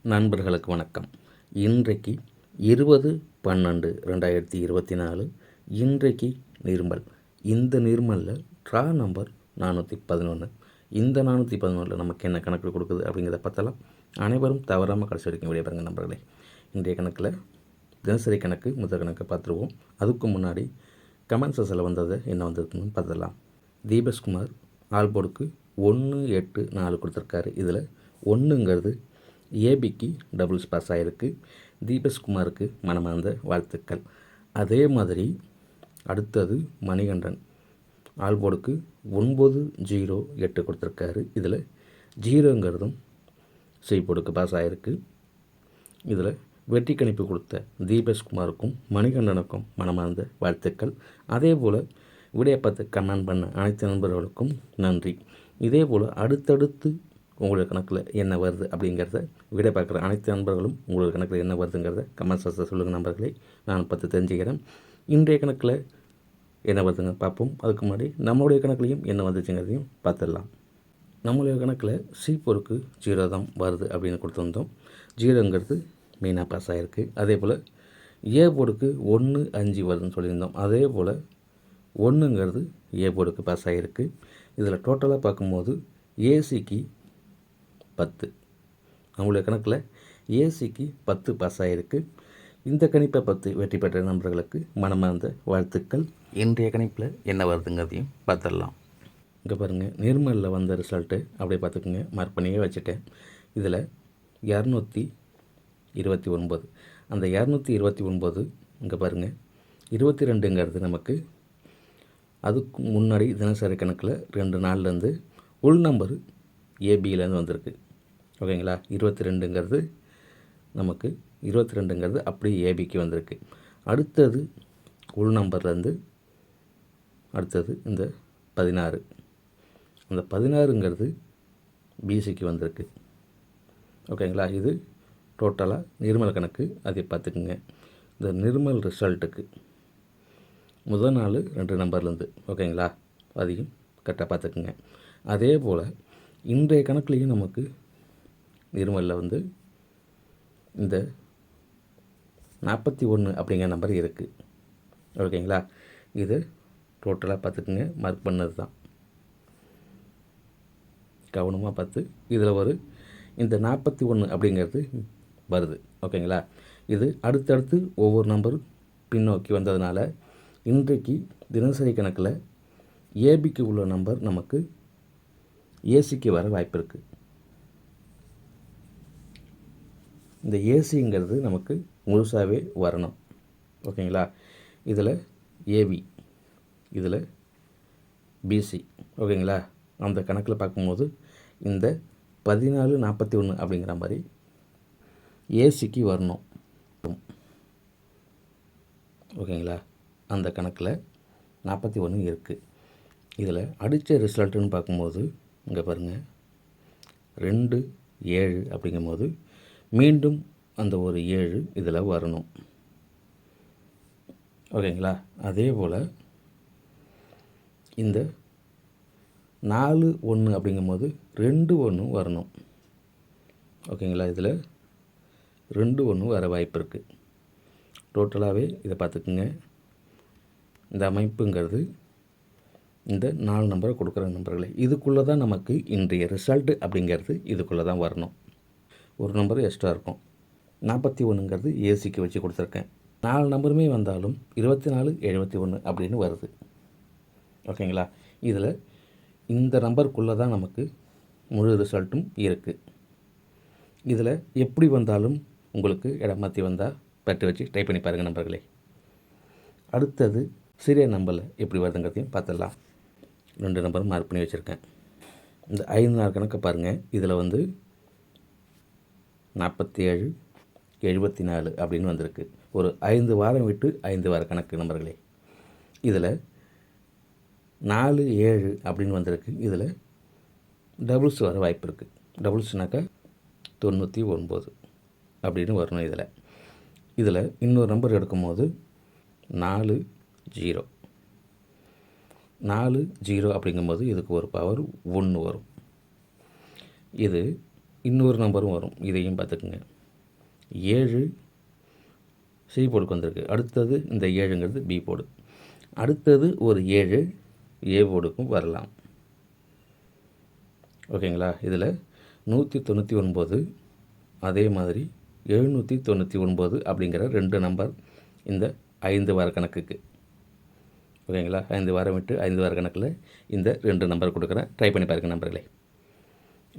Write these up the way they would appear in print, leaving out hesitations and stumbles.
நண்பர்களுக்கு வணக்கம். இன்றைக்கு 20/12/2024 இன்றைக்கு நிர்மல். இந்த நிர்மலில் ட்ரா நம்பர் 411. இந்த 411 நமக்கு என்ன கணக்கு கொடுக்குது அப்படிங்கிறத பார்த்தலாம். அனைவரும் தவறாமல் கடைசி வரைக்கும் விடைய பாருங்கள் நண்பர்களே. இன்றைய கணக்கில் தினசரி கணக்கு முதல் கணக்கை பார்த்துருவோம். அதுக்கு முன்னாடி கமெண்ட் செக்ஷனில் வந்ததை என்ன வந்திருக்குன்னு பார்த்துடலாம். தீபஸ்குமார் ஆல்போர்டுக்கு 184 கொடுத்துருக்காரு. இதில் 1ங்கிறது ஏபிக்கு டபுள்ஸ் பாஸ் ஆகிருக்கு. தீபஸ்குமாருக்கு மனமார்ந்த வாழ்த்துக்கள். அதே மாதிரி அடுத்தது மணிகண்டன் ஆல்போர்டுக்கு 908 கொடுத்துருக்காரு. இதில் 0ங்கிறதும் செய்போர்டுக்கு பாஸ் ஆகிருக்கு. இதில் வெற்றி கணிப்பு கொடுத்த தீபஸ்குமாருக்கும் மணிகண்டனுக்கும் மனமார்ந்த வாழ்த்துக்கள். அதே போல் வீடியோ பார்த்து கமெண்ட் பண்ண அனைத்து நண்பர்களுக்கும் நன்றி. இதே போல் அடுத்தடுத்து உங்களுடைய கணக்கில் என்ன வருது அப்படிங்கிறத வீடியோ பார்க்குற அனைத்து நண்பர்களும் உங்களுடைய கணக்கில் என்ன வருதுங்கிறத கமெண்ட் செக்ஷனில் சொல்லுங்கள் நண்பர்களே. நான் தெரிஞ்சுக்கிறேன். இன்றைய கணக்கில் என்ன வருதுங்க பார்ப்போம். அதுக்கு முன்னாடி நம்மளுடைய கணக்குலையும் என்ன வந்துச்சுங்கிறதையும் பார்த்துடலாம். நம்மளுடைய கணக்கில் சி போருக்கு 0 தான் வருது அப்படின்னு கொடுத்துருந்தோம். 0ங்கிறது மெயினாக பாஸ் ஆகிருக்கு. அதே போல் ஏ போர்டுக்கு 1-5 வருதுன்னு சொல்லியிருந்தோம். அதே போல் 1ங்கிறது ஏ போர்டுக்கு பாஸ் ஆகிருக்கு. இதில் டோட்டலாக பார்க்கும்போது ஏசிக்கு 10. அவங்களுடைய கணக்கில் ஏசிக்கு 10 பாஸ் ஆகிருக்கு. இந்த கணிப்பை 10 வெற்றி பெற்ற நண்பர்களுக்கு மனமார்ந்த வாழ்த்துக்கள். இன்றைய கணிப்பில் என்ன வருதுங்கிறதையும் பார்த்துடலாம். இங்கே பாருங்கள், நிர்மலில் வந்த ரிசல்ட்டு அப்படியே பார்த்துக்குங்க. மார்க் பண்ணியே வச்சுட்டேன். இதில் 229. அந்த 229 இங்கே பாருங்கள் 22ங்கிறது நமக்கு அதுக்கு முன்னாடி தினசரி கணக்கில் 2 நாள்லேருந்து உள் நம்பரு ஏபியிலேருந்து வந்திருக்கு. ஓகேங்களா. 22ங்கிறது நமக்கு 22ங்கிறது அப்படியே ஏபிக்கு வந்திருக்கு. அடுத்தது உள் நம்பர்லேருந்து அடுத்தது இந்த 16. அந்த 16ங்கிறது பிசிக்கு வந்திருக்கு. ஓகேங்களா. இது டோட்டலாக நிர்மல் கணக்கு. அதை பார்த்துக்குங்க. இந்த நிர்மல் ரிசல்ட்டுக்கு முதல் நாள் 2 நம்பர்லேருந்து ஓகேங்களா. அதையும் கரெக்டாக பார்த்துக்குங்க. அதே போல் இன்றைய கணக்குலேயும் நமக்கு நிர்மலில் இந்த 41 அப்படிங்கிற நம்பர் இருக்குது. ஓகேங்களா. இது டோட்டலாக பார்த்துக்குங்க. மார்க் பண்ணது தான், கவனமாக பார்த்து இதில் இந்த 41 அப்படிங்கிறது வருது. ஓகேங்களா. இது அடுத்தடுத்து ஒவ்வொரு நம்பர் பின்னோக்கி வந்ததுனால இன்றைக்கு தினசரி கணக்கில் ஏபிக்கு உள்ள நம்பர் நமக்கு ஏசிக்கு வர வாய்ப்பு இருக்குது. இந்த ஏசிங்கிறது நமக்கு முழுசாகவே வரணும். ஓகேங்களா. இதில் ஏபி, இதில் பிசி. ஓகேங்களா. அந்த கணக்கில் பார்க்கும்போது இந்த 1441 அப்படிங்கிற மாதிரி ஏசிக்கு வரணும். ஓகேங்களா. அந்த கணக்கில் 41 இருக்குது. இதில் அடித்த ரிசல்ட்டுன்னு பார்க்கும்போது இங்கே பாருங்கள் 2-7 அப்படிங்கும்போது மீண்டும் அந்த ஒரு 7 இதில் வரணும். ஓகேங்களா. அதே போல் இந்த 4-1 அப்படிங்கும்போது 2-1 வரணும். ஓகேங்களா. இதில் 2-1 வர வாய்ப்பு இருக்குது. டோட்டலாகவே இதை பார்த்துக்குங்க. இந்த அமைப்புங்கிறது இந்த 4 நம்பரை கொடுக்குற நம்பர்களே இதுக்குள்ளே தான் நமக்கு இன்றைய ரிசல்ட்டு அப்படிங்கிறது இதுக்குள்ளே தான் வரணும். ஒரு நம்பர் எக்ஸ்ட்ரா இருக்கும். 41ங்கிறது ஏசிக்கு வச்சு கொடுத்துருக்கேன். 4 நம்பருமே வந்தாலும் 24-71 அப்படின்னு வருது. ஓகேங்களா. இதில் இந்த நம்பருக்குள்ளே தான் நமக்கு முழு ரிசல்ட்டும் இருக்குது. இதில் எப்படி வந்தாலும் உங்களுக்கு இடம் மாற்றி வந்தால் பட்டு வச்சு ட்ரை பண்ணி பாருங்கள் நண்பர்களே. அடுத்தது சீரியல் நம்பரில் எப்படி வருதுங்கிறதையும் பார்த்துடலாம். 2 நம்பரும் மார்க் பண்ணி வச்சுருக்கேன். இந்த 5 நாள் கணக்கை பாருங்கள். இதில் 47-74 அப்படின்னு வந்திருக்கு. ஒரு 5 வாரம் விட்டு 5 வார கணக்கு நம்பர்களே. இதில் 4-7 அப்படின்னு வந்திருக்கு. இதில் டபுள்ஸ் வர வாய்ப்பு இருக்குது. டபுள்ஸ்னாக்கா 99 அப்படின்னு வரணும். இதில் இன்னொரு நம்பர் எடுக்கும்போது 40 40 அப்படிங்கும்போது இதுக்கு ஒரு பவர் 1 வரும். இது இன்னொரு நம்பரும் வரும், இதையும் பார்த்துக்குங்க. 7 சி போர்டுக்கு வந்திருக்கு. அடுத்தது இந்த 7ங்கிறது பி போர்டு. அடுத்தது ஒரு 7 ஏ போர்டுக்கும் வரலாம். ஓகேங்களா? இதில் 199 அதே மாதிரி 799 அப்படிங்கிற 2 நம்பர் இந்த 5 வார கணக்குக்கு. ஓகேங்களா? 5 வாரம் விட்டு 5 வார கணக்கில் இந்த 2 நம்பர் கொடுக்குறேன். ட்ரை பண்ணி பாருங்கள் நம்பர்களே.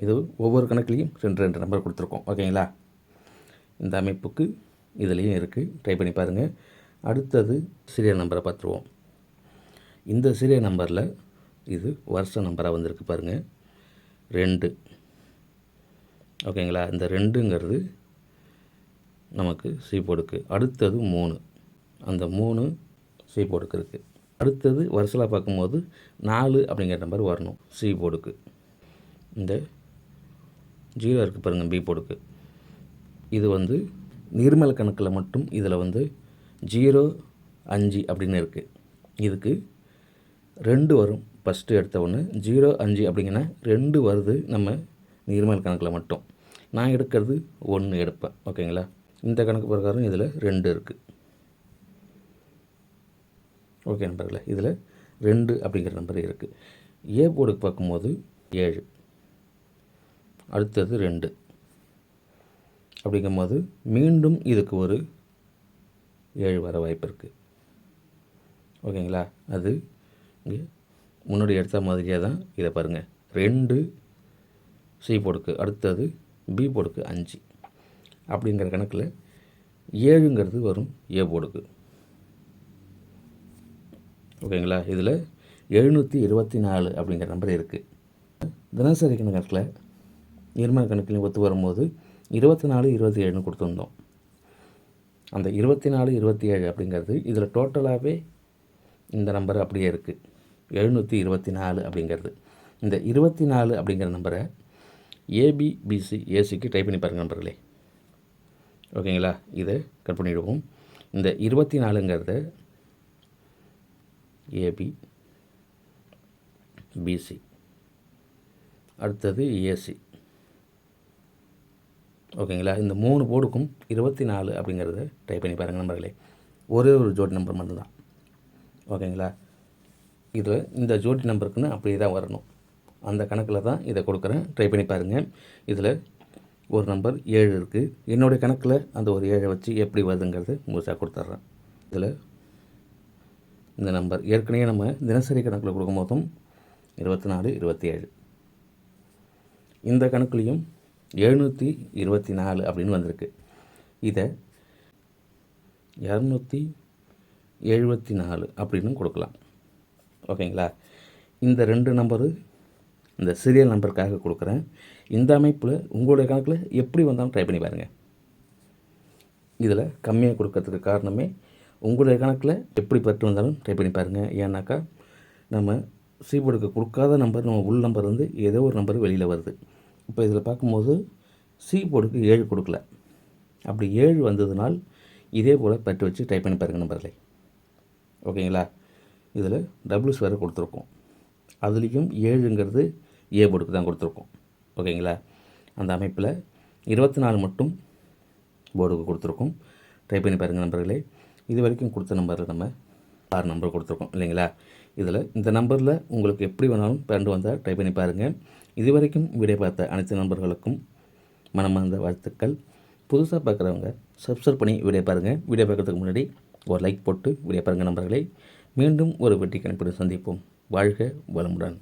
இது ஒவ்வொரு கணக்குலேயும் 2 நம்பர் கொடுத்துருக்கோம். ஓகேங்களா? இந்த அமைப்புக்கு இதுலேயும் இருக்குது, ட்ரை பண்ணி பாருங்கள். அடுத்தது சீரியல் நம்பரை பார்த்துருவோம். இந்த சீரியல் நம்பரில் இது வருஷ நம்பராக வந்திருக்கு பாருங்கள், 2. ஓகேங்களா? இந்த 2ங்கிறது நமக்கு சி போர்டுக்கு. அடுத்தது 3, அந்த 3 சி போர்டுக்கு இருக்குது. அடுத்தது வருஷலாக பார்க்கும்போது 4 அப்படிங்கிற நம்பர் வரணும் சி போர்டுக்கு. இந்த 0 இருக்குது பாருங்கள் பி போர்டுக்கு. இது வந்து நிர்மல் கணக்கில் மட்டும் இதில் வந்து 0, 5 அப்படின்னு இருக்குது. இதுக்கு 2 வரும். ஃபஸ்ட்டு எடுத்த ஒன்று 0, 5 அப்படிங்கன்னா 2 வருது நம்ம நிர்மல் கணக்கில் மட்டும். நான் எடுக்கிறது 1 எடுப்பேன். ஓகேங்களா? இந்த கணக்கு பிரகாரம் இதில் 2 இருக்குது. ஓகே நம்பர்களே, இதில் 2 அப்படிங்கிற நம்பர் இருக்குது. ஏ போர்டுக்கு பார்க்கும்போது 7, அடுத்தது 2 அப்படிங்கும்போது மீண்டும் இதுக்கு ஒரு 7 வர வாய்ப்பு இருக்குது. ஓகேங்களா? அது இங்கே முன்னாடி எடுத்த மாதிரியே தான். இதை பாருங்கள், 2 சி போர்டுக்கு, அடுத்தது பி போர்டுக்கு 5 அப்படிங்கிற கணக்கில் 7ங்கிறது வரும் ஏ போர்டுக்கு. ஓகேங்களா? இதில் 724 அப்படிங்கிற நம்பர் இருக்குது. தினசரி கணக்கில் நிர்மல் கணக்கில் ஒத்து வரும்போது 24, 27ன்னு கொடுத்துருந்தோம். அந்த 24, 27 அப்படிங்கிறது இதில் டோட்டலாகவே இந்த நம்பர் அப்படியே இருக்குது, 724 அப்படிங்கிறது. இந்த 24 அப்படிங்கிற நம்பரை ஏபி, பிசி, ஏசிக்கு ட்ரை பண்ணி பாருங்கள் நம்பர்களே. ஓகேங்களா? இதை கட் பண்ணிவிடுவோம். இந்த 24ங்கிறத ஏபி, பிசி, அடுத்தது ஏசி. ஓகேங்களா? இந்த 3 போர்டுக்கும் 24 அப்படிங்கிறத ட்ரை பண்ணி பாருங்கள் நம்பர்களே. ஒரே ஒரு ஜோடி நம்பர் மட்டும்தான். ஓகேங்களா? இதில் இந்த ஜோடி நம்பருக்குன்னு அப்படியே தான் வரணும். அந்த கணக்கில் தான் இதை கொடுக்குறேன், ட்ரை பண்ணி பாருங்கள். இதில் ஒரு நம்பர் 7 இருக்குது. என்னுடைய கணக்கில் அந்த ஒரு 7 வச்சு எப்படி வருதுங்கிறது முழுசாக கொடுத்துட்றேன். இதில் இந்த நம்பர் ஏற்கனவே நம்ம தினசரி கணக்கில் கொடுக்கும்போதும் 24, 27, இந்த கணக்குலேயும் 724 அப்படின்னு வந்திருக்கு. இதை 274 அப்படின்னு கொடுக்கலாம். ஓகேங்களா? இந்த 2 நம்பரு இந்த சீரியல் நம்பருக்காக கொடுக்குறேன். இந்த அமைப்பில் உங்களுடைய கணக்கில் எப்படி வந்தாலும் ட்ரை பண்ணி பாருங்கள். இதில் கம்மியாக கொடுக்கறதுக்கு காரணமே உங்களுடைய கணக்கில் எப்படி பட்டு வந்தாலும் ட்ரை பண்ணி பாருங்கள். ஏன்னாக்கா நம்ம சி போர்டுக்கு கொடுக்காத நம்பர் நம்ம உள் நம்பர் வந்து ஏதோ ஒரு நம்பர் வெளியில் வருது. இப்போ இதில் பார்க்கும்போது சி போர்டுக்கு 7 கொடுக்கல. அப்படி 7 வந்ததுனால் இதே போல் பட்டு வச்சு ட்ரை பண்ணி பாருங்கள் நம்பர்களே. ஓகேங்களா? இதில் டபுள்ஸ் வேறு கொடுத்துருக்கோம். அதுலேயும் 7ங்கிறது ஏ போர்டுக்கு தான் கொடுத்துருக்கோம். ஓகேங்களா? அந்த அமைப்பில் 24 மட்டும் போர்டுக்கு கொடுத்துருக்கோம். ட்ரை பண்ணி பாருங்கள் நம்பர்களே. இது வரைக்கும் கொடுத்த நம்பரில் நம்ம 6 நம்பர் கொடுத்துருக்கோம் இல்லைங்களா? இதில் இந்த நம்பரில் உங்களுக்கு எப்படி வேணாலும் பிறண்டு வந்தால் ட்ரை பண்ணி பாருங்கள். இது வரைக்கும் வீடியோ பார்த்த அனைத்து நண்பர்களுக்கும் மனமார்ந்த வாழ்த்துக்கள். புதுசாக பார்க்குறவங்க சப்ஸ்கிரைப் பண்ணி வீடியோ பாருங்கள். வீடியோ பார்க்குறதுக்கு முன்னாடி ஒரு லைக் போட்டு வீடியோ பாருங்கள் நண்பர்களே. மீண்டும் ஒரு வெற்றி கணிப்புடன் சந்திப்போம். வாழ்க வளமுடன்.